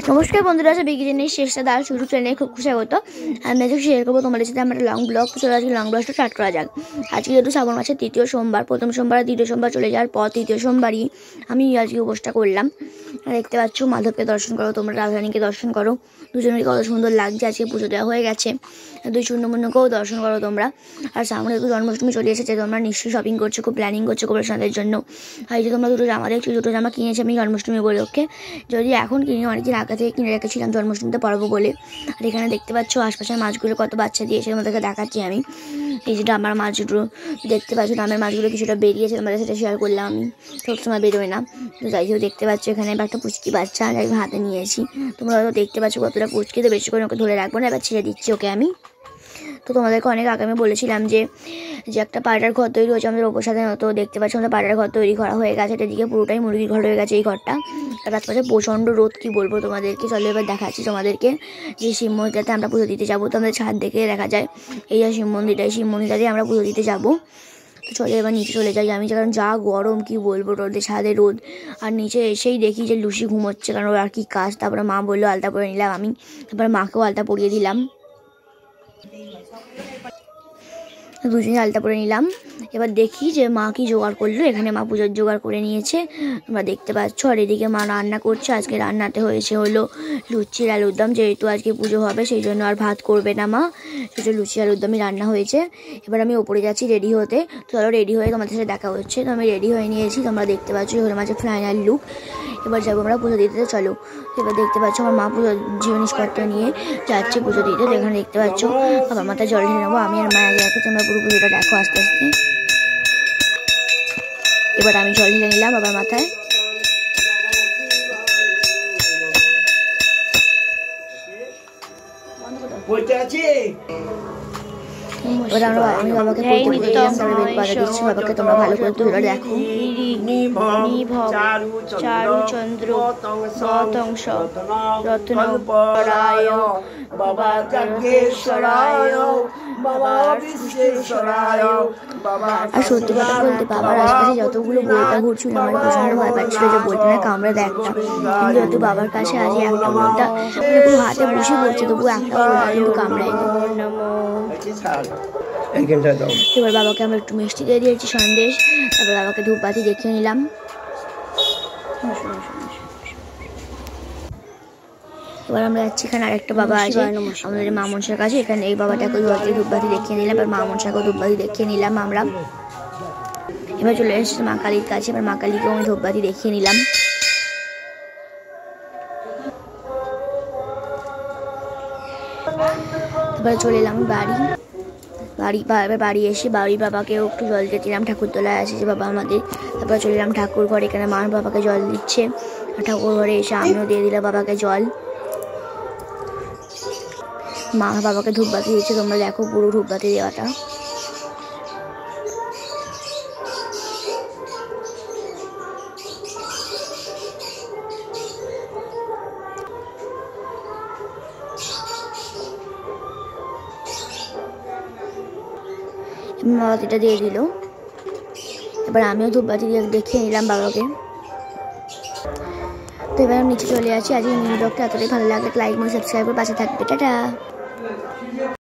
নমস্কার বন্ধুরা, সবাই বিগিনার শেষটা দাঁড় শুরু চ্যানেলে খুব খুশি স্বাগত। আমি আজকে শেয়ার করবো তোমাদের সাথে আমার লং ব্লগ। চলে আজকে লং ব্লগটা স্টার্ট করা যাক। আজকে যেহেতু শ্রাবণ মাসের তৃতীয় সোমবার, প্রথম সোমবার দ্বিতীয় সোমবার চলে যাওয়ার পর তৃতীয় সোমবারই আমি আজকে উপোসটা করলাম। দেখতে পাচ্ছ মাধবকে দর্শন করো, তোমরা রাধারানীকে দর্শন করো, দুজনের কত সুন্দর লাগছে। আজকে পুজো দেওয়া হয়ে গেছে, দুই শূন্যমূন্যকেও দর্শন করো তোমরা। আর সামনে একটু জন্মাষ্টমী চলে এসেছে, তোমরা নিশ্চয়ই শপিং করছো, খুব প্ল্যানিং করছো কোপরেশনদের জন্য। আর এই যে তোমরা দুটো জামা দেখছো, দুটো জামা কিনেছি আমি জন্মাষ্টমী উপলক্ষে। যদি এখন কিনে অনেকদিন আগে থেকে কিনে রেখেছিলাম জন্মাষ্টমীতে পরবো বলে। আর এখানে দেখতে পাচ্ছ আশপাশের মাছগুলো কত বাচ্চা দিয়েছে, তোমাদেরকে দেখাচ্ছি আমি। এই যে আমার মাছ দুটো দেখতে পাচ্ছ, আমার মাছগুলো কিছুটা বেরিয়েছে, তোমাদের সাথে শেয়ার করলাম। আমি সবসময় বেরোয় না, তো যাই হোক দেখতে পাচ্ছ এখানে একটা পুচকি বাচ্চা আমি হাতে নিয়েছি। তোমরা হয়তো দেখতে পাচ্ছ কতটা পুচকি, তো বেশি করে ওকে ধরে রাখবো না, এবার ছেড়ে দিচ্ছি ওকে আমি। তো তোমাদেরকে অনেক আগে আমি বলেছিলাম যে একটা পায়রার ঘর তৈরি হয়েছে আমাদের উপসাদের মতো। দেখতে পাচ্ছ আমাদের পায়রার ঘর তৈরি করা হয়ে গেছে, এদিকে পুরোটাই মুরগির ঘর হয়ে গেছে এই ঘরটা। আর আশপাশে প্রচণ্ড রোদ, কি বলবো তোমাদেরকে। চলো এবার দেখাচ্ছি তোমাদেরকে যে শিব মন্দিরটাতে আমরা পুজো দিতে যাবো। তো আমাদের ছাদ দেখে দেখা যায় এই যে শিব মন্দিরটা, এই শিব মন্দিরটাতে আমরা পুজো দিতে যাবো। তো চলে এবার নিচে চলে যাই আমি, কারণ যা গরম কি বলবো, রোদে ছাদে রোদ। আর নিচে এসেই দেখি যে লুসি ঘুমোচ্ছে, কারণ ওর আর কি কাজ। তারপরে মা বললো আলতা পরে নিলাম আমি, তারপরে মাকেও আলতা পরিয়ে দিলাম, দুজনে আলতা পরে নিলাম। এবার দেখি যে মা কি জোগাড় করলো। এখানে মা পুজোর জোগাড় করে নিয়েছে, তোমরা দেখতে পাচ্ছ। আর এদিকে মা রান্না করছে। আজকে রান্নাতে হয়েছে হলো লুচি আলুর দম, যেহেতু আজকে পুজো হবে সেই জন্য আর ভাত করবে না মা, সেটা লুচি আলুর দমই রান্না হয়েছে। এবার আমি ওপরে যাচ্ছি রেডি হতে। চলো রেডি হয়ে তোমাদের সাথে দেখা হচ্ছে। তো আমি রেডি হয়ে নিয়েছি, তোমরা দেখতে পাচ্ছ হলো মাঝে ফাইনাল লুক। এবার যাবো আমরা পুজো দিতে, চলো। এবার দেখতে পাচ্ছ আমার মা পুজোর জিনিসপত্র নিয়ে যাচ্ছে পুজো দিতে। তো এখানে দেখতে পাচ্ছ বাবার মাথায় জল ঢেলে নেবো আমি আর মা আগে আছে, তোমরা পুরো পুজোটা দেখো আস্তে আস্তে। এবার আমি জল ঢেলে নিলাম বাবার মাথায়। এবার আমি বাবাকে দিচ্ছি, বাবাকে তোমরা ভালো করে পুজোটা দেখো। চারুচন্দ্র পতংশ রত্নপরায় বাবা গর্গেশ্বরায় বাবা বিশ্বেশ্বরায়। আর সত্যি কথা বলতে বাবার আশপাশে যতগুলো বইটা ঘুরছিল আমার প্রচন্ড ভয় পাচ্ছিল যে বইটা না কামড়ে দেয় একটা। কিন্তু যেহেতু বাবার কাছে আজ একটা বইটা পুরো হাতে বসে পড়ছে, তবু একটা বইটা কিন্তু কামড়ায়নি। এবার বাবাকে আমরা একটু মিষ্টি দিয়ে দিয়েছি, সন্দেশ। তারপর বাবাকে ধূপবাতি দেখিয়ে নিলাম। এবার আমরা যাচ্ছি, এখানে আরেকটা বাবা আছে আমাদের মা মনসার কাছে। এখানে এই বাবাটাকে ধূপবাতি দেখিয়ে নিলাম, এবার মা মনসাকেও ধূপবাতি দেখিয়ে নিলাম আমরা। এবার চলে এসেছি মা কালীর কাছে, এবার মা কালীকেও আমি ধূপবাতি দেখিয়ে নিলাম। এবার চলে এলাম বাড়ি এসে বাবাকেও একটু জল দিয়েছিলাম, ঠাকুর তোলায় আছে যে বাবা আমাদের। তারপর চলে এলাম ঠাকুর ঘরে, এখানে মা বাবাকে জল দিচ্ছে। ঠাকুর ঘরে এসে আমিও দিয়ে দিলাম বাবাকে জল। মা বাবাকে ধূপবাতি দিচ্ছে, তোমরা দেখো পুরো ধূপবাতি দেওয়াটা। বাবাতিটা দিয়ে দিল। এবার আমিও ধূপবাতি দিয়ে দেখিয়ে নিলাম বাবাকে। তো এবার আমি নিচে চলে আসি। আজকে মিনি ব্লগটা এতটাই ভালো লাগে, লাইক এবং সাবস্ক্রাইব করে পাশে থাকবে। টাটা।